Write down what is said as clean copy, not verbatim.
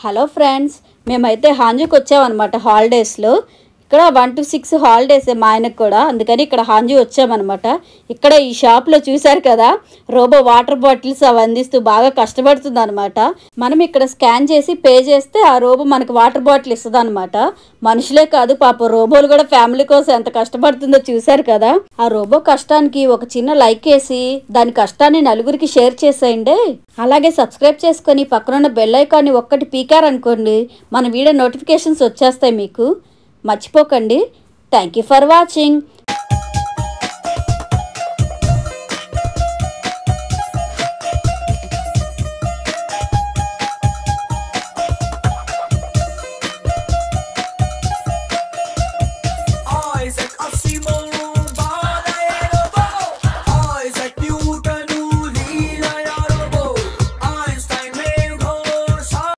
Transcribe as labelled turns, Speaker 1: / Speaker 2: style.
Speaker 1: Hello friends, మేమైతే హాంజీకి వచ్చామన్నమాట హాలిడేస్లో. ఇక్కడ 1 to 6 హాలిడేస్ మా ఆయనకు కూడా, అందుకని ఇక్కడ హాంజీ వచ్చామన్నమాట. ఇక్కడ ఈ షాప్లో చూశారు కదా, రోబో వాటర్ బాటిల్స్ అవి అందిస్తూ బాగా కష్టపడుతుంది అనమాట. మనం ఇక్కడ స్కాన్ చేసి పే చేస్తే ఆ రోబో మనకు వాటర్ బాటిల్ ఇస్తుంది అనమాట. మనుషులే కాదు, పాప రోబోలు కూడా ఫ్యామిలీ కోసం ఎంత కష్టపడుతుందో చూశారు కదా. ఆ రోబో కష్టానికి ఒక చిన్న లైక్ వేసి దాని కష్టాన్ని నలుగురికి షేర్ చేసేయండి. అలాగే సబ్స్క్రైబ్ చేసుకొని పక్కనున్న బెల్ ఐకాన్ని ఒక్కటి పీకారనుకోండి, మన వీడియో నోటిఫికేషన్స్ వచ్చేస్తాయి మీకు. మర్చిపోకండి. Thank you for watching.